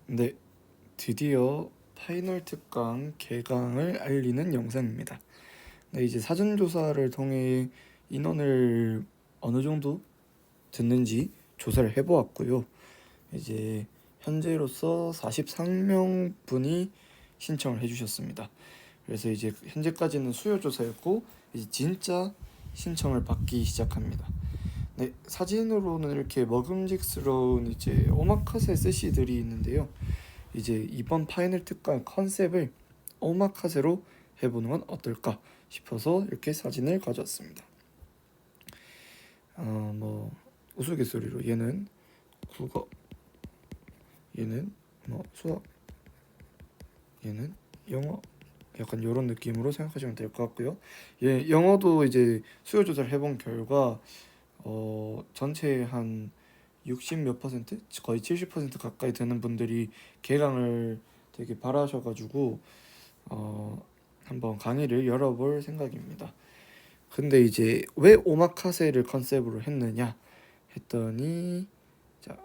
네, 드디어 파이널 특강 개강을 알리는 영상입니다. 네, 이제 사전조사를 통해 인원을 어느 정도 듣는지 조사를 해보았고요. 이제 현재로서 43명분이 신청을 해주셨습니다. 그래서 이제 현재까지는 수요조사였고 이제 진짜 신청을 받기 시작합니다. 네, 사진으로는 이렇게 먹음직스러운 이제 오마카세 스시들이 있는데요. 이제 이번 파이널 특강 컨셉을 오마카세로 해보는 건 어떨까 싶어서 이렇게 사진을 가져왔습니다. 뭐 우스갯소리로 얘는 국어, 얘는 뭐 수학, 얘는 영어, 약간 이런 느낌으로 생각하시면 될 것 같고요. 예, 영어도 이제 수요 조사를 해본 결과 전체 한 60 몇 퍼센트, 거의 70% 가까이 되는 분들이 개강을 되게 바라셔가지고 한번 강의를 열어볼 생각입니다. 근데 이제 왜 오마카세를 컨셉으로 했느냐 했더니, 자,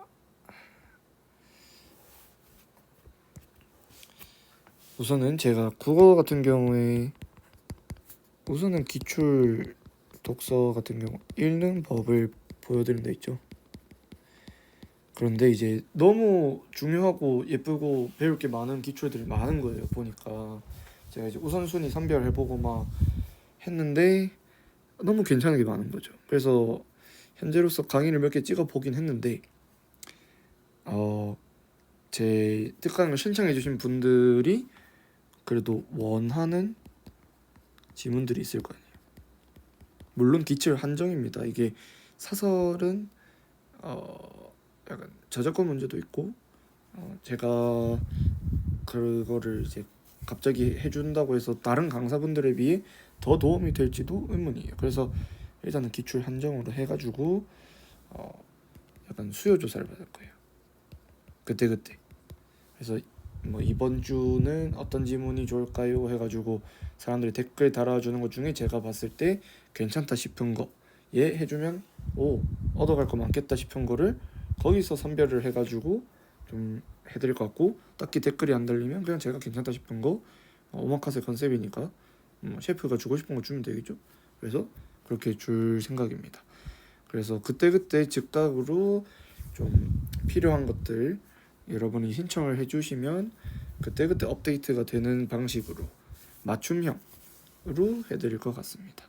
우선은 제가 국어 같은 경우에 우선은 기출 독서 같은 경우 읽는 법을 보여드린 데 있죠. 그런데 이제 너무 중요하고 예쁘고 배울 게 많은 기출들이 많은 거예요. 보니까 제가 이제 우선순위 선별해보고 막 했는데 너무 괜찮은 게 많은 거죠. 그래서 현재로서 강의를 몇 개 찍어 보긴 했는데 제 특강을 신청해 주신 분들이 그래도 원하는 지문들이 있을 거 아니에요. 물론 기출 한정입니다. 이게 사설은 약간 저작권 문제도 있고 제가 그거를 이제 갑자기 해준다고 해서 다른 강사분들에 비해 더 도움이 될지도 의문이에요. 그래서 일단은 기출 한정으로 해가지고 약간 수요 조사를 받을 거예요. 그때. 그래서 뭐 이번 주는 어떤 지문이 좋을까요? 해가지고 사람들이 댓글 달아주는 것 중에 제가 봤을 때 괜찮다 싶은 거 얘 해주면 오 얻어갈 거 많겠다 싶은 거를 거기서 선별을 해가지고 좀 해드릴 것 같고, 딱히 댓글이 안 달리면 그냥 제가 괜찮다 싶은 거 오마카세 컨셉이니까 셰프가 주고 싶은 거 주면 되겠죠. 그래서 그렇게 줄 생각입니다. 그래서 그때 즉각으로 좀 필요한 것들 여러분이 신청을 해주시면 그때 업데이트가 되는 방식으로 맞춤형으로 해드릴 것 같습니다.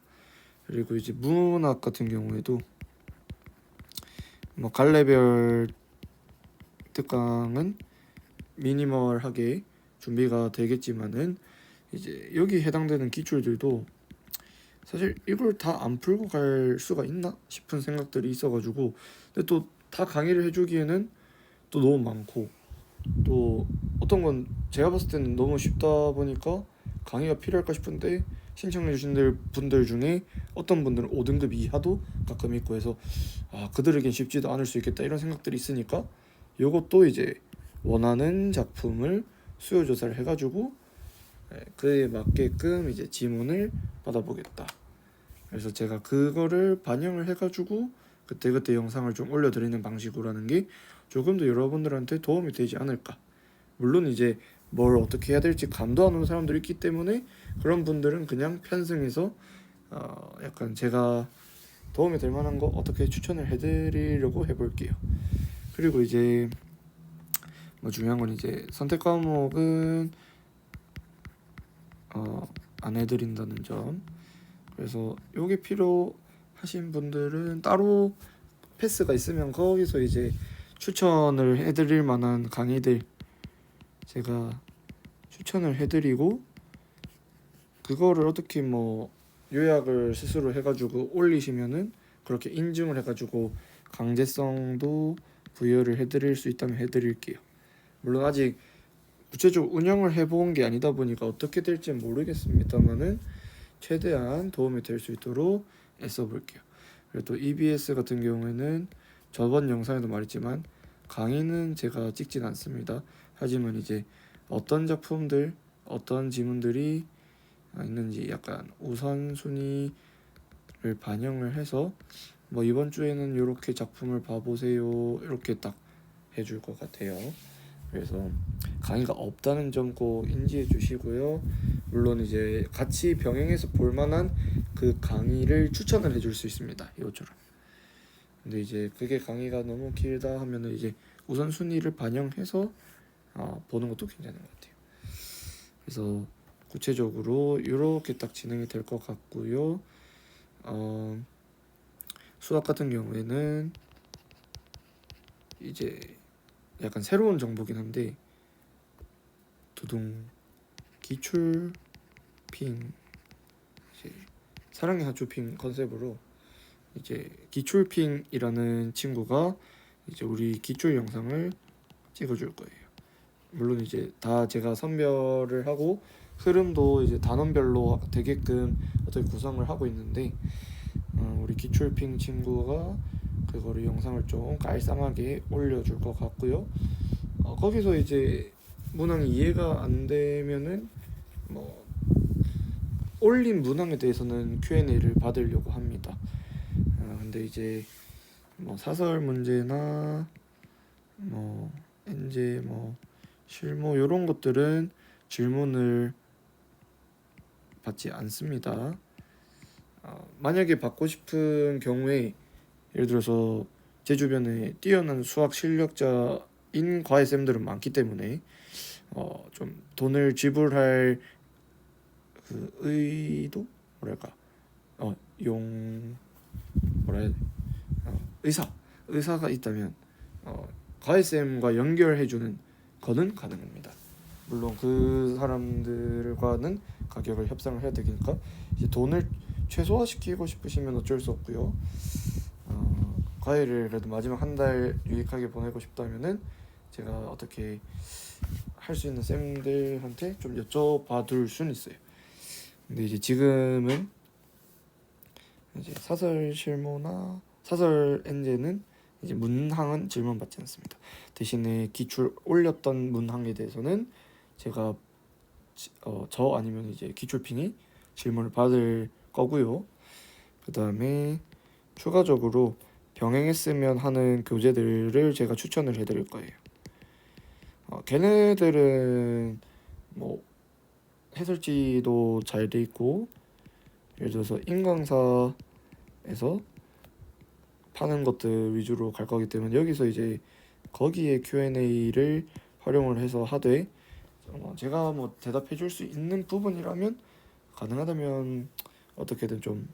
그리고 이제 문학 같은 경우에도 뭐 갈래별 특강은 미니멀하게 준비가 되겠지만은 이제 여기 해당되는 기출들도 사실 이걸 다 안 풀고 갈 수가 있나 싶은 생각들이 있어가지고, 근데 또 다 강의를 해주기에는 또 너무 많고, 또 어떤 건 제가 봤을 때는 너무 쉽다 보니까 강의가 필요할까 싶은데 신청해 주신 분들 중에 어떤 분들은 5등급 이하도 가끔 있고 해서 그들에겐 쉽지도 않을 수 있겠다 이런 생각들이 있으니까 요것도 이제 원하는 작품을 수요 조사를 해가지고 그에 맞게끔 이제 지문을 받아보겠다. 그래서 제가 그거를 반영을 해가지고 그때 영상을 좀 올려드리는 방식으로 하는 게 조금 더 여러분들한테 도움이 되지 않을까. 물론 이제 뭘 어떻게 해야 될지 감도 안 오는 사람들이 있기 때문에 그런 분들은 그냥 편승해서 약간 제가 도움이 될 만한 거 어떻게 추천을 해드리려고 해볼게요. 그리고 이제 뭐 중요한 건 이제 선택 과목은 안 해드린다는 점. 그래서 요게 필요하신 분들은 따로 패스가 있으면 거기서 이제 추천을 해드릴 만한 강의들 제가 추천을 해드리고, 그거를 어떻게 뭐 요약을 스스로 해가지고 올리시면은 그렇게 인증을 해가지고 강제성도 부여를 해드릴 수 있다면 해드릴게요. 물론 아직 구체적으로 운영을 해본 게 아니다 보니까 어떻게 될지 모르겠습니다만은 최대한 도움이 될 수 있도록 애써 볼게요. 그리고 또 EBS 같은 경우에는 저번 영상에도 말했지만 강의는 제가 찍진 않습니다. 하지만 이제 어떤 작품들, 어떤 지문들이 있는지 약간 우선순위를 반영을 해서 뭐 이번 주에는 이렇게 작품을 봐보세요 이렇게 딱 해줄 것 같아요. 그래서 강의가 없다는 점 꼭 인지해 주시고요. 물론 이제 같이 병행해서 볼 만한 그 강의를 추천을 해줄 수 있습니다. 이것처럼. 근데 이제 그게 강의가 너무 길다 하면은 이제 우선순위를 반영해서 보는 것도 괜찮은 것 같아요. 그래서 구체적으로 이렇게 딱 진행이 될 것 같고요. 수학 같은 경우에는 이제 약간 새로운 정보긴 한데 두둥 기출핑 이제 사랑의 하추핑 컨셉으로 이제 기출핑이라는 친구가 이제 우리 기출 영상을 찍어줄 거예요. 물론 이제 다 제가 선별을 하고 흐름도 이제 단원별로 되게끔 어떻게 구성을 하고 있는데 우리 기출핑 친구가 그거를 영상을 좀 깔쌈하게 올려줄 것 같고요. 거기서 이제 문항이 이해가 안 되면은 뭐 올린 문항에 대해서는 Q&A를 받으려고 합니다. 근데 이제 뭐 사설 문제나 뭐 엔제 뭐 실무 이런 것들은 질문을 받지 않습니다. 만약에 받고 싶은 경우에 예를 들어서 제 주변에 뛰어난 수학 실력자인 과외쌤들은 많기 때문에 좀 돈을 지불할 그 의도 뭐랄까 용 뭐라 해야 돼 의사가 있다면 과외쌤과 연결해주는 거는 가능합니다. 물론 그 사람들과는 가격을 협상을 해야 되니까 이제 돈을 최소화시키고 싶으시면 어쩔 수 없고요. 과외를 그래도 마지막 한 달 유익하게 보내고 싶다면은 제가 어떻게 할 수 있는 쌤들한테 좀 여쭤봐둘 수는 있어요. 근데 이제 지금은 이제 사설 실무나 사설 엔제는 이제 문항은 질문받지 않습니다. 대신에 기출 올렸던 문항에 대해서는 제가 저 아니면 이제 기출핑이 질문을 받을 거고요. 그 다음에 추가적으로 병행했으면 하는 교재들을 제가 추천을 해드릴 거예요. 걔네들은 뭐 해설지도 잘 돼 있고 예를 들어서 인강사에서 파는 것들 위주로 갈 거기 때문에 여기서 이제 거기에 Q&A를 활용을 해서 하되 제가 뭐 대답해 줄 수 있는 부분이라면 가능하다면 어떻게든 좀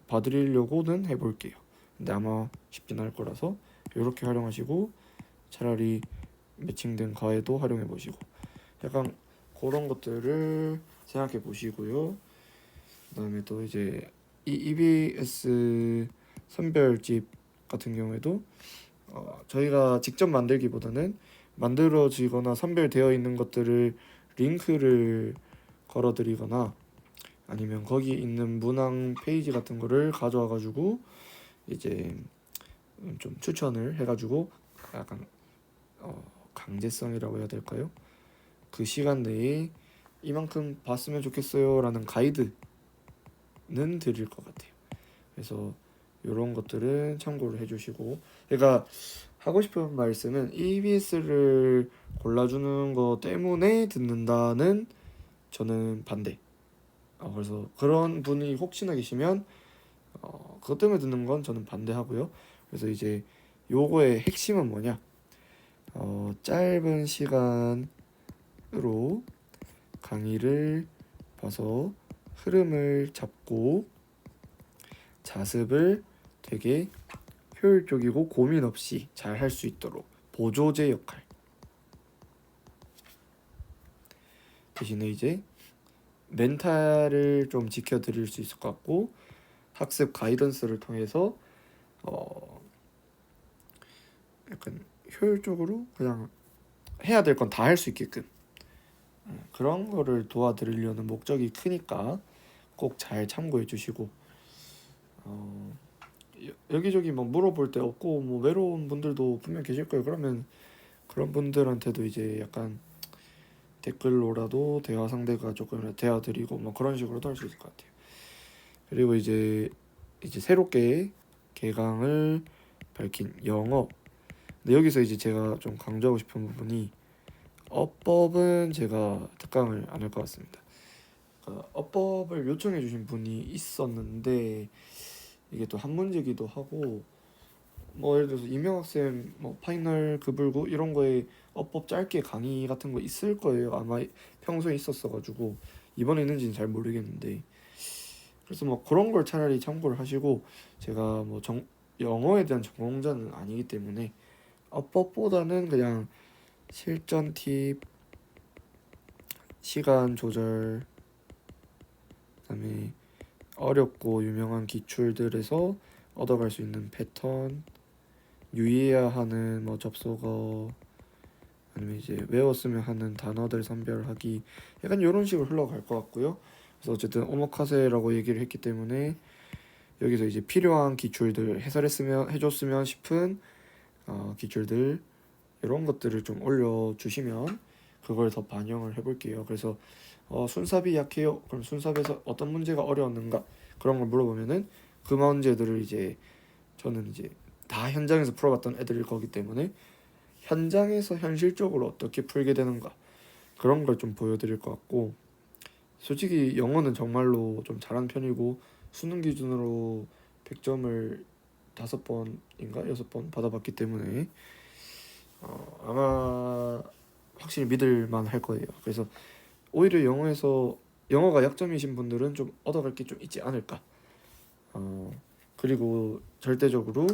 봐드리려고는 해볼게요. 근데 아마 쉽진 않을 거라서 이렇게 활용하시고 차라리 매칭된 과외도 활용해 보시고 약간 그런 것들을 생각해 보시고요. 그다음에 또 이제 이 EBS 선별집 같은 경우에도 저희가 직접 만들기보다는 만들어지거나 선별되어 있는 것들을 링크를 걸어드리거나 아니면 거기 있는 문항 페이지 같은 거를 가져와 가지고 이제 좀 추천을 해가지고 약간 강제성이라고 해야 될까요? 그 시간 내에 이만큼 봤으면 좋겠어요 라는 가이드는 드릴 것 같아요. 그래서 이런 것들은 참고를 해주시고 제가 하고 싶은 말씀은 EBS를 골라주는 거 때문에 듣는다는 저는 반대. 그래서 그런 분이 혹시나 계시면 그것 때문에 듣는 건 저는 반대하고요. 그래서 이제 요거의 핵심은 뭐냐? 짧은 시간으로 강의를 봐서 흐름을 잡고 자습을 되게 효율적이고 고민 없이 잘 할 수 있도록 보조제 역할. 대신에 이제 멘탈을 좀 지켜드릴 수 있을 것 같고 학습 가이던스를 통해서 약간 효율적으로 그냥 해야 될 건 다 할 수 있게끔 그런 거를 도와드리려는 목적이 크니까 꼭 잘 참고해 주시고 여기저기 뭐 물어볼 데 없고 뭐 외로운 분들도 분명 계실 거예요. 그러면 그런 분들한테도 이제 약간 댓글로라도 대화 상대가 조금 대화 드리고 뭐 그런 식으로도 할 수 있을 것 같아요. 그리고 이제 새롭게 개강을 밝힌 영어는 근데 여기서 이제 제가 좀 강조하고 싶은 부분이 어법은 제가 특강을 안 할 것 같습니다. 어법을 요청해 주신 분이 있었는데 이게 또 한 문제기도 하고 뭐 예를 들어서 이명학 쌤뭐 파이널 급을고 이런 거에 어법 짧게 강의 같은 거 있을 거예요. 아마 평소에 있었어가지고 이번에 있는지는 잘 모르겠는데 그래서 뭐 그런 걸 차라리 참고를 하시고 제가 뭐 영어에 대한 전공자는 아니기 때문에 어법보다는 그냥 실전 팁, 시간 조절, 그다음에 어렵고 유명한 기출들에서 얻어갈 수 있는 패턴, 유의해야 하는 뭐 접속어, 아니면 이제 외웠으면 하는 단어들 선별하기, 약간 이런 식으로 흘러갈 것 같고요. 그래서 어쨌든 오마카세라고 얘기를 했기 때문에 여기서 이제 필요한 기출들 해설했으면 해줬으면 싶은 기출들 이런 것들을 좀 올려주시면 그걸 더 반영을 해볼게요. 그래서 순삽이 약해요. 그럼 순삽에서 어떤 문제가 어려웠는가 그런 걸 물어보면은 그 문제들을 이제 저는 이제 다 현장에서 풀어봤던 애들일 거기 때문에 현장에서 현실적으로 어떻게 풀게 되는가 그런 걸 좀 보여드릴 것 같고 솔직히 영어는 정말로 좀 잘하는 편이고 수능 기준으로 100점을 5번인가 6번 받아봤기 때문에 아마 확실히 믿을만 할 거예요. 그래서 오히려 영어가 약점이신 분들은 좀 얻어갈 게 좀 있지 않을까. 그리고 절대적으로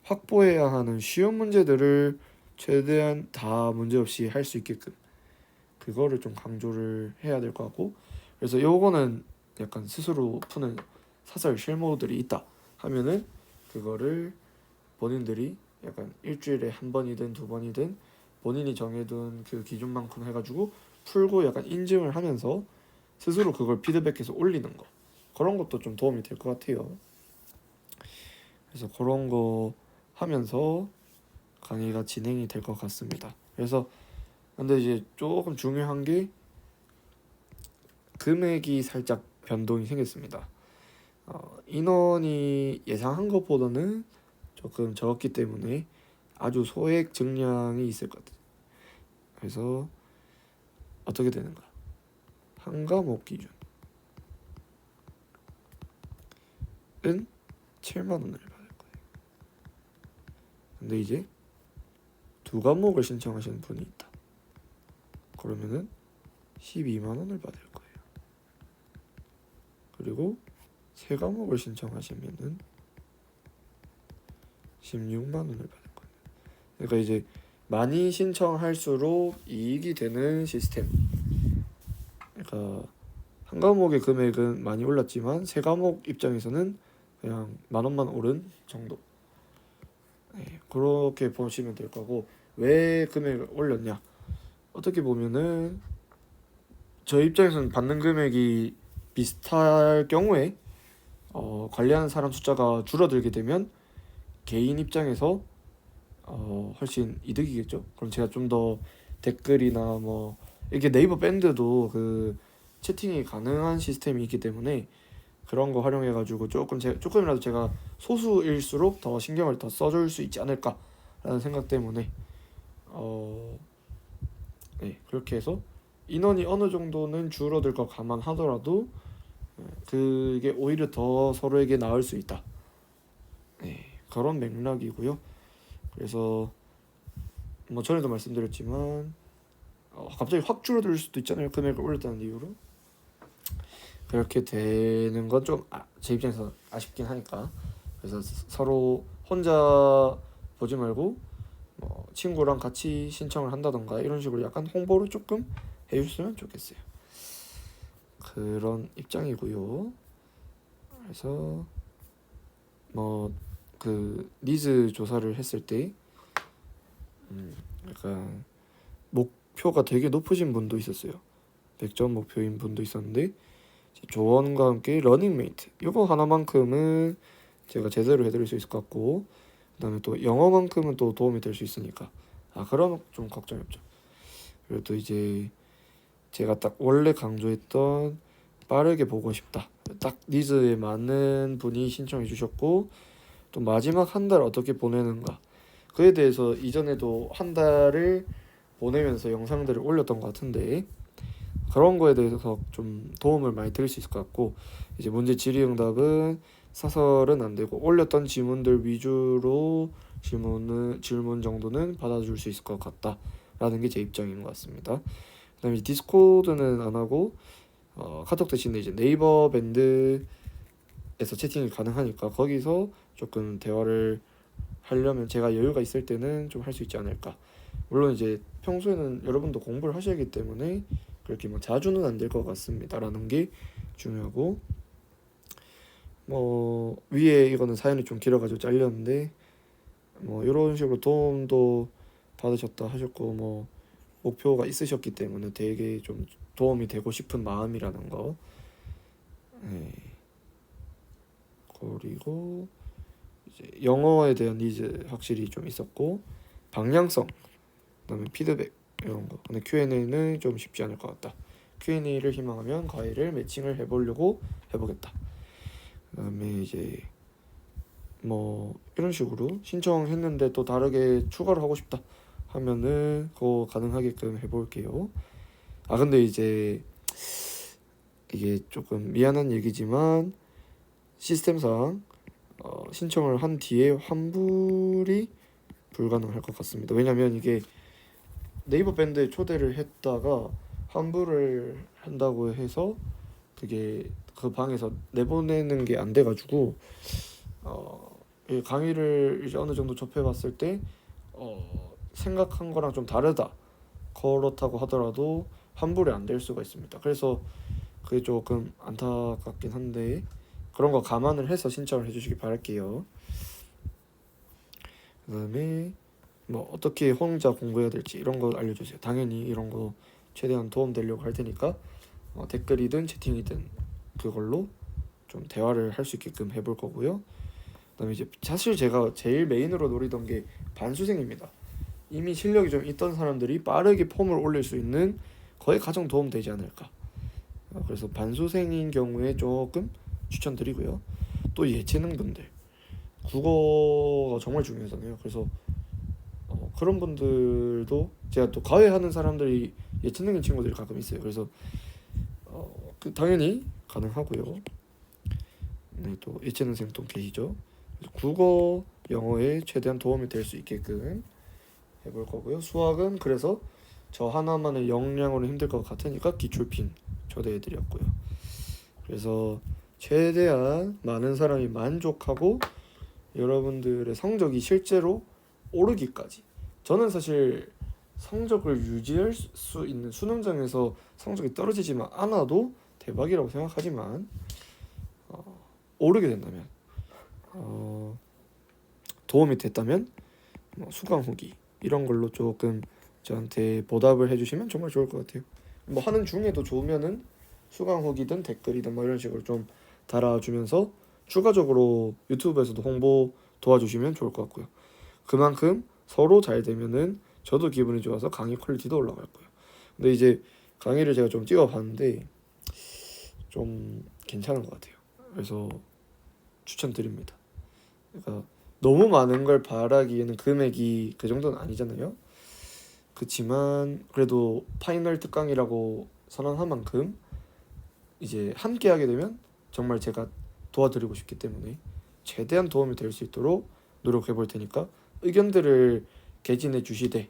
확보해야 하는 쉬운 문제들을 최대한 다 문제없이 할 수 있게끔 그거를 좀 강조를 해야 될 것 같고 그래서 요거는 약간 스스로 푸는 사설 실무들이 있다 하면은 그거를 본인들이 약간 일주일에 한 번이든 두 번이든 본인이 정해둔 그 기준만큼 해가지고 풀고 약간 인증을 하면서 스스로 그걸 피드백해서 올리는 거 그런 것도 좀 도움이 될 것 같아요. 그래서 그런 거 하면서 강의가 진행이 될 것 같습니다. 그래서 근데 이제 조금 중요한 게 금액이 살짝 변동이 생겼습니다. 인원이 예상한 것보다는 조금 적었기 때문에 아주 소액 증량이 있을 것 같아요. 그래서 어떻게 되는가? 한 과목 기준은 7만 원을 받을 거예요. 근데 이제 두 과목을 신청하시는 분이 있다. 그러면은 12만 원을 받을 거예요. 그리고 세 과목을 신청하시면은 16만 원을 받을 거예요. 그러니까 이제 많이 신청할수록 이익이 되는 시스템. 그러니까 한 과목의 금액은 많이 올랐지만 세 과목 입장에서는 그냥 만 원만 오른 정도. 네, 그렇게 보시면 될 거고 왜 금액을 올렸냐? 어떻게 보면은 저희 입장에서는 받는 금액이 비슷할 경우에 관리하는 사람 숫자가 줄어들게 되면 개인 입장에서 훨씬 이득이겠죠. 그럼 제가 좀 더 댓글이나 뭐 이렇게 네이버 밴드도 그 채팅이 가능한 시스템이 있기 때문에 그런 거 활용해가지고 조금이라도 제가 소수일수록 더 신경을 더 써줄 수 있지 않을까라는 생각 때문에 네, 그렇게 해서 인원이 어느 정도는 줄어들 거 감안하더라도 그게 오히려 더 서로에게 나을 수 있다. 네, 그런 맥락이고요. 그래서 뭐 전에도 말씀드렸지만 갑자기 확 줄어들 수도 있잖아요. 금액을 올렸다는 이유로. 그렇게 되는 건 좀 제 입장에서 아쉽긴 하니까 그래서 서로 혼자 보지 말고 뭐 친구랑 같이 신청을 한다던가 이런 식으로 약간 홍보를 조금 해주셨으면 좋겠어요. 그런 입장이고요. 그래서 뭐 그 니즈 조사를 했을 때 약간 목표가 되게 높으신 분도 있었어요. 100점 목표인 분도 있었는데 조언과 함께 러닝메이트 이거 하나만큼은 제가 제대로 해드릴 수 있을 것 같고 그다음에 또 영어만큼은 또 도움이 될 수 있으니까 그럼 좀 걱정이 없죠. 그리고 또 이제 제가 딱 원래 강조했던 빠르게 보고 싶다 딱 니즈에 맞는 분이 신청해 주셨고 또 마지막 한 달 어떻게 보내는가 그에 대해서 이전에도 한 달을 보내면서 영상들을 올렸던 것 같은데 그런 거에 대해서 좀 도움을 많이 드릴 수 있을 것 같고, 이제 문제 질의응답은 사설은 안 되고 올렸던 지문들 위주로 질문 정도는 받아줄 수 있을 것 같다라는 게 제 입장인 것 같습니다. 그다음에 디스코드는 안 하고 카톡 대신에 이제 네이버 밴드에서 채팅이 가능하니까 거기서 조금 대화를 하려면 제가 여유가 있을 때는 좀 할 수 있지 않을까. 물론 이제 평소에는 여러분도 공부를 하셔야 하기 때문에 그렇게 뭐 자주는 안 될 것 같습니다라는 게 중요하고, 뭐 위에 이거는 사연이 좀 길어가지고 잘렸는데 뭐 이런 식으로 도움도 받으셨다 하셨고, 뭐 목표가 있으셨기 때문에 되게 좀 도움이 되고 싶은 마음이라는 거. 네. 그리고 이제 영어에 대한 니즈 확실히 좀 있었고, 방향성, 그다음에 피드백 이런 거. 근데 Q&A는 좀 쉽지 않을 것 같다. Q&A를 희망하면 과외를 매칭을 해보려고 해보겠다. 그다음에 이제 뭐 이런 식으로 신청했는데 또 다르게 추가를 하고 싶다 하면은 그거 가능하게끔 해볼게요. 아 근데 이제 이게 조금 미안한 얘기지만 시스템상 신청을 한 뒤에 환불이 불가능할 것 같습니다. 왜냐면 이게 네이버 밴드에 초대를 했다가 환불을 한다고 해서 그게 그 방에서 내보내는 게 안 돼가지고 이 강의를 이제 어느 정도 접해봤을 때 생각한 거랑 좀 다르다, 그렇다고 하더라도 환불이 안 될 수가 있습니다. 그래서 그게 조금 안타깝긴 한데 그런 거 감안을 해서 신청을 해주시기 바랄게요. 그다음에 뭐 어떻게 혼자 공부해야 될지 이런 거 알려주세요. 당연히 이런 거 최대한 도움 되려고 할 테니까 댓글이든 채팅이든 그걸로 좀 대화를 할 수 있게끔 해볼 거고요. 그다음에 이제 사실 제가 제일 메인으로 노리던 게 반수생입니다. 이미 실력이 좀 있던 사람들이 빠르게 폼을 올릴 수 있는 거의 가장 도움 되지 않을까. 그래서 반수생인 경우에 조금 추천드리고요. 또 예체능 분들, 국어가 정말 중요하잖아요. 그래서 그런 분들도 제가 또 과외하는 사람들이 예체능인 친구들이 가끔 있어요. 그래서 당연히 가능하고요. 네, 또 예체능생 또 계시죠. 국어, 영어에 최대한 도움이 될 수 있게끔 해볼 거고요. 수학은 그래서 저 하나만의 역량으로 힘들 것 같으니까 기출핀 초대해드렸고요. 그래서 최대한 많은 사람이 만족하고 여러분들의 성적이 실제로 오르기까지. 저는 사실 성적을 유지할 수 있는, 수능장에서 성적이 떨어지지만 않아도 대박이라고 생각하지만 오르게 된다면 도움이 됐다면 수강 후기 이런 걸로 조금 저한테 보답을 해주시면 정말 좋을 것 같아요. 뭐 하는 중에도 좋으면은 수강 후기든 댓글이든 뭐 이런 식으로 좀 달아주면서 추가적으로 유튜브에서도 홍보 도와주시면 좋을 것 같고요. 그만큼 서로 잘 되면은 저도 기분이 좋아서 강의 퀄리티도 올라갈 거예요. 근데 이제 강의를 제가 좀 찍어봤는데 좀 괜찮은 것 같아요. 그래서 추천드립니다. 그러니까 너무 많은 걸 바라기에는 금액이 그 정도는 아니잖아요. 그렇지만 그래도 파이널 특강이라고 선언한 만큼 이제 함께 하게 되면 정말 제가 도와드리고 싶기 때문에 최대한 도움이 될 수 있도록 노력해 볼 테니까 의견들을 개진해 주시되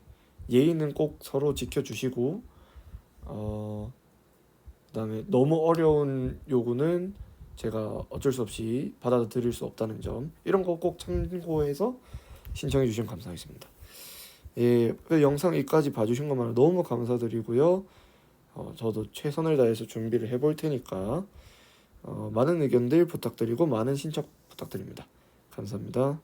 예의는 꼭 서로 지켜주시고 그다음에 너무 어려운 요구는 제가 어쩔 수 없이 받아들일 수 없다는 점, 이런 거 꼭 참고해서 신청해 주시면 감사하겠습니다. 예, 영상 여기까지 봐주신 것만 너무 감사드리고요. 저도 최선을 다해서 준비를 해볼 테니까 많은 의견들 부탁드리고 많은 신청 부탁드립니다. 감사합니다.